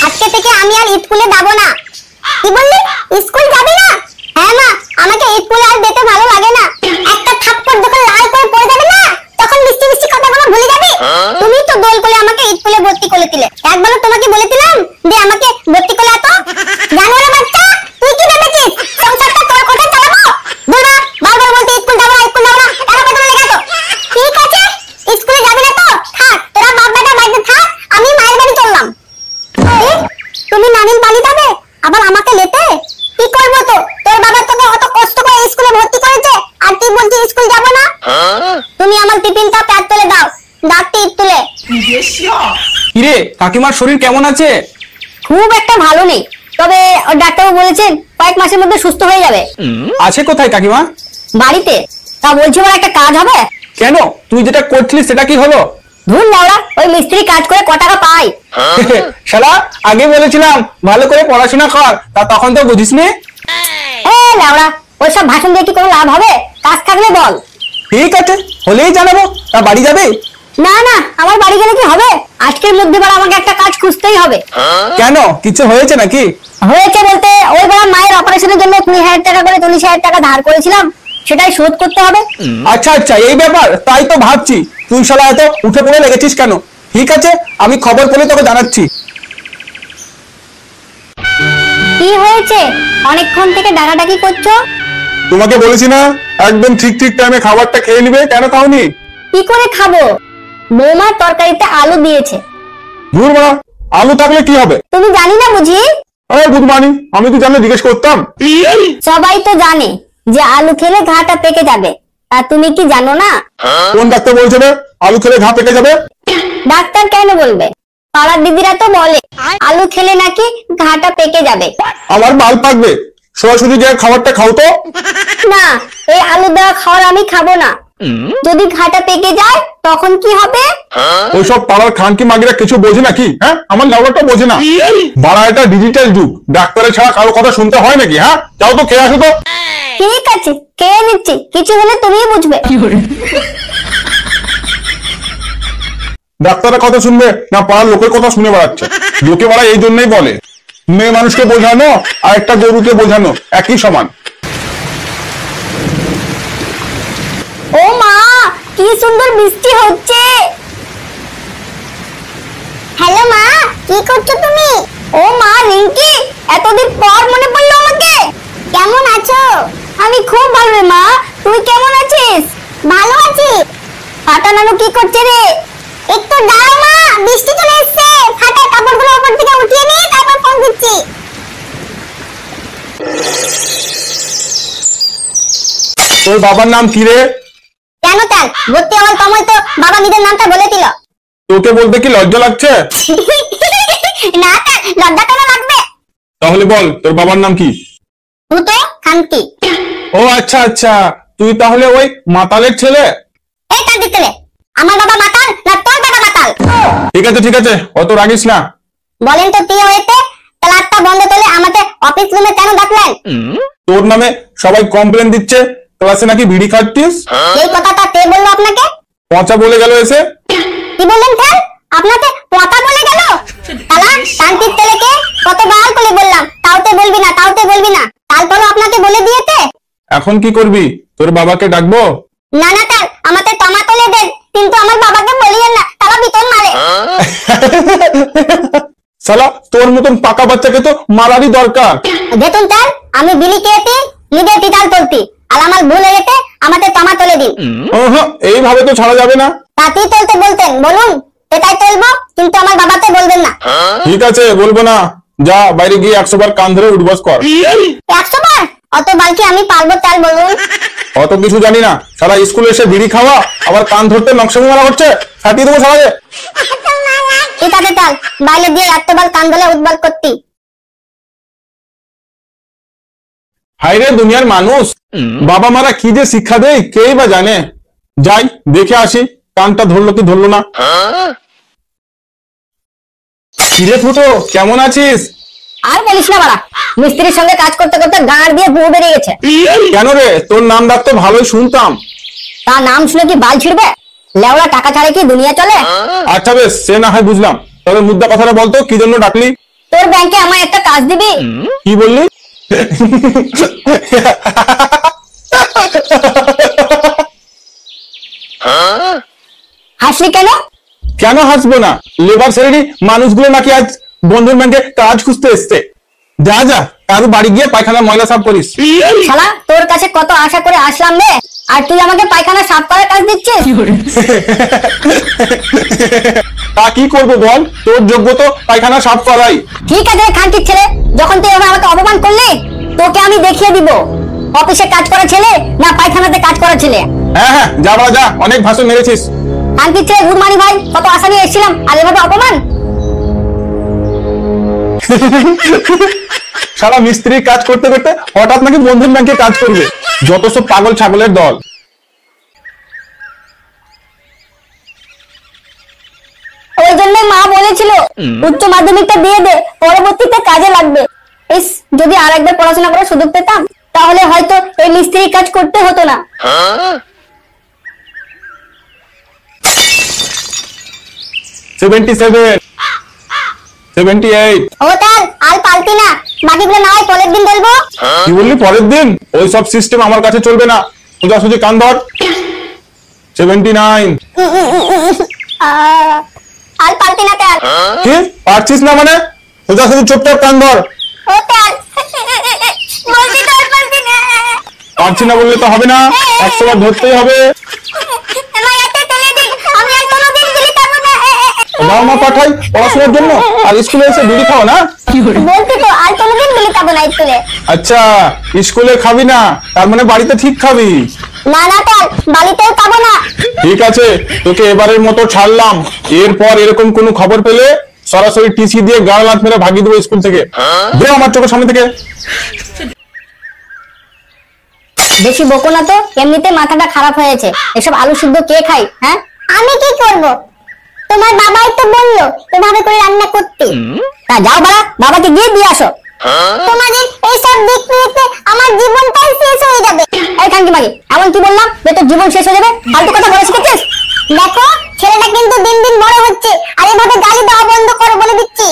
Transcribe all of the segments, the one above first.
আজকে থেকে আমি আর স্কুলে যাব না। কি বললি? স্কুল যাবি না? হ্যাঁ মা, আমাকে স্কুলে আর যেতে ভালো লাগে না। একটা থাপ্পড় যখন লাল করে পড়ে যাবে না, তখন মিষ্টি মিষ্টি কথাগুলো ভুলে যাবি। তুমি তো দোল করে আমাকে স্কুলে ভর্তি করে দিলে। একবারও তোমাকে বলেছিলাম যে আমাকে ভর্তি করে আতো? জানোয়ার বাচ্চা, তুই কি ভেবেছিস সংসারটা তোর কথা চালাবো? বলবা বারবার বলতে স্কুল যাব না, স্কুল যাব না, কেন কথা লেগে তো? ঠিক আছে, স্কুলে যাবি না তো থাক, তোরা বাপ বেটা বাড়িতে থাক, আমি মায়ের বাড়ি চললাম। তুমি নানির বাড়ি যাবে, আবার আমাকে লেতে? কি করব তো? তোর বাবা তোকে অত কষ্ট করে স্কুলে ভর্তি করেছে, আর তুই বলছিস স্কুল যাব না? তুমি আমার টিফিনটা প্যাক করে দাও, ডাক্তার তুলে। কিরে, কাকিমার শরীর কেমন আছে? খুব একটা ভালো নেই, তবে ডাক্তারবাবু বলেছেন কয়েক মাসের মধ্যে সুস্থ হয়ে যাবে। আছে কোথায় কাকিমা? বাড়িতে। তা বলছি আমার একটা কাজ হবে? কেন, তুই যেটা করছিলিস সেটা কি হলো? ধুর লাউড়া, ওই মিস্ত্রি কাজ করে ক টাকা পাই। শালা, আগে বলেছিলাম ভালো করে পড়াশোনা কর, তা তখন তো বুঝিসনি। এ লাউড়া, ওইসব ভাষণ দিয়ে কি কোনো লাভ হবে? কাজ থাকলে বল। ঠিক আছে, হলেই জানাবো। তা বাড়ি যাবে? না না, আমার বাড়ি গেলে কি হবে? আজকের মধ্যে বার আমাকে একটা কাজ খুঁজতেই হবে। কেন, কিছু হয়েছে নাকি? হয়েছে বলতে, ওই বার মায়ের অপারেশনের জন্য 20,000 টাকা করে 40,000 টাকা ধার করেছিলাম, সেটাই শোধ করতে হবে। আচ্ছা আচ্ছা, এই ব্যাপার, তাই তো ভাবছি তুই শালা এত উঠে পড়ে লেগেছিস কেন। ঠিক আছে, আমি খবর পেলে তোকে জানাচ্ছি। কি হয়েছে? অনেকক্ষণ থেকে ডাকাডাকি করছো। তোমাকে বলেছি না একদম ঠিক ঠিক টাইমে খাবারটা খেয়ে নিবে, কেন খাওনি? কি করে খাবো? বৌমা তরকারিতে আলু দিয়েছে। ধুর বাড়া, আলু থাকলে কি হবে? তুমি জানি না বুঝি? আরে গুড মর্নিং, আমি তো জানলে জিজ্ঞেস করতাম। সবাই তো জানে যে আলু খেলে ঘাটা পেকে যাবে, আর তুমি কি জানো না? কোন ডাক্তার বলছে রে আলু খেলে ঘা পেকে যাবে? ডাক্তার কেন বলবে, পাড়ার দিদিরা তো বলে আলু খেলে নাকি ঘাটা পেকে যাবে। আমার বাল পাকবে, সরাসরি গিয়ে খাবারটা খাও তো। না, এই আলু দেওয়া খাবার আমি খাবো না। যদি ঘাটা পেকে যায় তখন কি হবে? ওইসব পাড়ার খানকি মাগিরা কিছু বোঝে নাকি? হ্যাঁ, আমার লাউডাটা বোঝে না। বাড়া, এটা ডিজিটাল যুগ, ডাক্তারের ছাড়া কারো কথা শুনতে হয় নাকি? হ্যাঁ, যাও তো খেয়ে আসো তো। ঠিক আছে, খেয়ে নিচ্ছি, কিছু হলে তুমিই বুঝবে। ডাক্তারের কথা শুনবে না পাড়ার লোকের কথা শুনে বেড়াচ্ছে? লোকে বাড়া এই জন্যই বলে মেয়ে মানুষকে বোঝানো আর একটা গরুকে বোঝানো একই সমান। ও মা, কি সুন্দর বৃষ্টি হচ্ছে। হ্যালো মা, কি করছো তুমি? ও মা রিঙ্কি, এতদিন পর মনে পড়লো আমাকে। কেমন আছো? আমি খুব ভালো রে মা, তুই কেমন আছিস? ভালো আছি। ফাটা নানু কি করছে রে? একটু দাঁড়াও মা, বৃষ্টি চলে এসেছে, ফাটা কাপড়গুলো উপর থেকে উঠিয়ে নিয়ে তারপর ফোন দিচ্ছি। তোর বাবার নাম কি রে? কেন তার ভর্তি হওয়ার সময় তো বাবা নিজের নামটা বলে দিল। তোকে বলতে কি লজ্জা লাগছে? না তার লজ্জা কেন লাগবে? তাহলে বল তোর বাবার নাম কি? ভূতে খান্তি। ও আচ্ছা আচ্ছা, তুই তাহলে ওই মাতালের ছেলে। এই কান্তি ছেলে, আমার বাবা মাতাল না তোর বাবা মাতাল? ঠিক আছে, অত রাগিস না। বলেন তো কি হয়েছে? ক্লাসটা বন্ধ করলে আমাকে অফিস রুমে কেন ডাকলেন? তোর নামে সবাই কমপ্লেন দিচ্ছে ক্লাসে নাকি বিড়ি খাচ্ছিস। এই কথাটা কে বললো আপনাকে? পচা বলে গেল এসে। কি বললেন স্যার? আপনাকে কথা বলে গেল? শালা কান্তির ছেলেকে কতবার করে বললাম তাওতে বলবি না, তাওতে বলবি না, তারপরও আপনাকে বলে দিয়েছে। এখন কি করবি? তোর বাবাকে ডাকবো? না না স্যার, আমাকে টমা তুলে দেন, কিন্তু আমার বাবাকে বলিয়েন না, তারা বিতন মারে। শালা, তোর মতন পাকা বাচ্চাকে তো মারারই দরকার। দেখুন স্যার, আমি বিলি খেয়েছি, নিজে টিটাল তুলছি, আর আমার ভুল হয়ে গেছে, আমাকে টমা তুলে দিন। এইভাবে তো ছাড়া যাবে না। তাতেই তুলতে বলতেন, বলুন, সেটাই তুলবো, কিন্তু আমার বাবাকে বলবেন না। ঠিক আছে, বলবো না। যা বাইরে গিয়ে 100 বার কান ধরে উঠবস কর। 100 বার? অত বার কি আমি পারবো স্যার, বলুন? অত কিছু জানি না, সারা স্কুলে এসে বিড়ি খাওয়া আবার কান ধরতে নকশামি মারা হচ্ছে, ফাটিয়ে দেবো সারাকে। ঠিক আছে স্যার, বাইরে দিয়ে 100 বার কান ধরে উঠবস করতি। হায়রে দুনিয়ার মানুষ, বাবা মারা কি যে শিক্ষা দেয় কেই বা জানে। যাই দেখে আসি কানটা ধরলো কি ধরলো না। কিরে ফুটো, কেমন আছিস? আর বলিস না বাড়া, মিস্ত্রির সঙ্গে কাজ করতে করতে গাঁড় দিয়ে গু বেরিয়ে গেছে। কেন রে, তোর নাম ডাক তো ভালোই শুনতাম। তার নাম শুনে কি বাল ছিড়বে? লেওড়া টাকা ছাড়া কি দুনিয়া চলে? আচ্ছা বেশ, সে না হয় বুঝলাম, তবে মুদ্রা কথাটা বলতো কি জন্য ডাকলি? তোর ব্যাংকে আমায় একটা কাজ দিবি? কি বললি? হাসলি কেন? কেন হাসবো না? লেবার শ্রেণী মানুষগুলো নাকি আজ বন্ধন ব্যাংকে কাজ খুঁজতে এসছে। যা যা, কারো বাড়ি গিয়ে পায়খানা ময়লা সাফ করিস। শালা তোর কাছে কত আশা করে আসলাম রে, আর তুই আমাকে পায়খানা সাফ করার কাজ দিচ্ছিস? তা কি করবো বল, তোর যোগ্য তো পায়খানা সাফ করাই। ঠিক আছে খানকির ছেলে, যখন তুই এভাবে আমাকে অপমান করলি, তোকে আমি দেখিয়ে দিব অফিসে কাজ করা ছেলে না পায়খানাতে কাজ করা ছেলে। হ্যাঁ হ্যাঁ, যা বলা যা, অনেক ভাষণ মেরেছিস। খানকির ছেলে গুরমানি ভাই, কত আশা নিয়ে এসেছিলাম, আর এভাবে অপমান। সারা মিস্ত্রি কাজ করতে করতে হঠাৎ নাকি বন্ধন ব্যাংকে কাজ করবে। যত সব পাগল ছাগলের দল। ওই জন্যই মা বলেছিল উচ্চ মাধ্যমিকটা দিয়ে দে, পরবর্তীতে কাজে লাগবে। ইস, যদি আর একবার পড়াশোনা করার সুযোগ পেতাম, তাহলে হয়তো এই মিস্ত্রি কাজ করতে হতো না। 77, 78। ও তার আর পাল্টি না, বাকিগুলো না হয় পরের দিন বলবো। কি বললি পরের দিন? ওই সব সিস্টেম আমার কাছে চলবে না। সোজাসুজি কান ধর। 79। আর পাল্টি না তার। কি পারছিস না মানে? সোজাসুজি চুপচাপ কান ধর। ও তার বলছি তো আর পাল্টি না। পারছি না বললে তো হবে না, 100 বার ধরতেই হবে। আমার হাতে তুলে দিন, আমি আর কোনোদিন বিলি খাবো না। বাবা মা পাঠাই পড়াশোনার জন্য, আর স্কুলে এসে বিড়ি খাও না? বলছি তো আর কোনোদিন বিলি খাবো না স্কুলে। আচ্ছা, স্কুলে খাবি না, তার মানে বাড়িতে ঠিক খাবি। না না তার বাড়িতেও খাবো না। ঠিক আছে, তোকে এবারের মতো ছাড়লাম। এরপর এরকম কোনো খবর পেলে সরাসরি টিসি দিয়ে গাল লাত মেরে ভাগিয়ে দেবো স্কুল থেকে। দে আমার চোখের সামনে থেকে। বেশি বকো না তো, এমনিতে মাথাটা খারাপ হয়েছে। এসব আলু সিদ্ধ কে খায়? হ্যাঁ, আমি কি করব? তোমার বাবাই তো বললো এভাবে করে রান্না করতে। তা যাও বাড়া, বাবাকে গিয়ে দিয়ে আসো। তোমাদের এইসব দেখতে দেখতে আমার জীবনটাই শেষ হয়ে যাবে। এই খানকি মাগি, এমন কি বললাম যে তোর জীবন শেষ হয়ে যাবে? ফালতু কথা বলে শিখেছিস? দেখো ছেলেটা কিন্তু দিন দিন বড় হচ্ছে, আর এভাবে গালি দেওয়া বন্ধ করো বলে দিচ্ছি।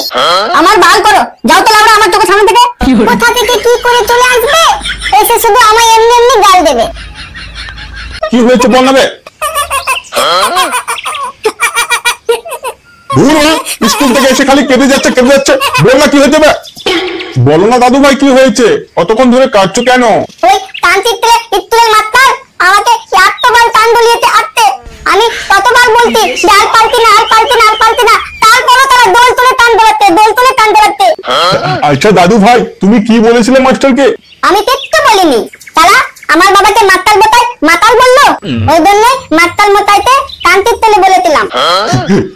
আমার বাল করো, যাও তো লাউড়া আমার চোখের সামনে থেকে। কোথা থেকে কি করে চলে আসবে, এসে শুধু আমায় এমনি এমনি গাল দেবে। কি হয়েছে বল না বে? স্কুল থেকে এসে খালি কেঁদে যাচ্ছে কেঁদে যাচ্ছে। বল না কি হয়েছে বে? বলো না দাদু ভাই কি হয়েছে? কতক্ষণ ধরে কাঁদছো কেন? ওই কানচিত্রে ইত্তুলের মাস্টার আমাকে এতবার কান বলিয়েছে আটতে। আমি কতবার বলছি যে আর পাল্টি না, আর পাল্টি না, আর পাল্টি না, তারপরও তারা দোল তুলে কান ধরাচ্ছে, দোল তুলে কান ধরাচ্ছে। আচ্ছা দাদু ভাই, তুমি কি বলেছিলে মাস্টারকে? আমি কিচ্ছু বলিনি, তারা আমার বাবাকে মাতাল বতাই মাতাল বললো। ওই জন্যই মাতাল মতাইতে কানচিত্রে বলেছিলাম।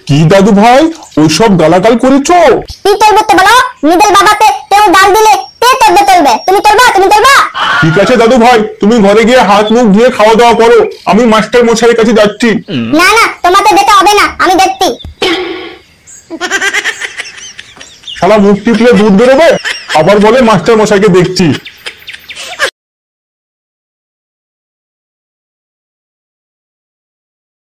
কি দাদু ভাই, ওইসব গালাগাল করেছো? কি চলবে তো বলো? নিজের বাবাকে কেউ ডাল দিলে কে চলবে চলবে? তুমি চলবা, তুমি চলবা? ঠিক আছে দাদু ভাই, তুমি ঘরে গিয়ে হাত মুখ ধুয়ে খাওয়া দাওয়া করো, আমি মাস্টার মশাইয়ের কাছে যাচ্ছি। না না, তোমাকে যেতে হবে না, আমি দেখছি। শালা মুখ টিপলে দুধ বেরোবে, আবার বলে মাস্টার মশাইকে দেখছি।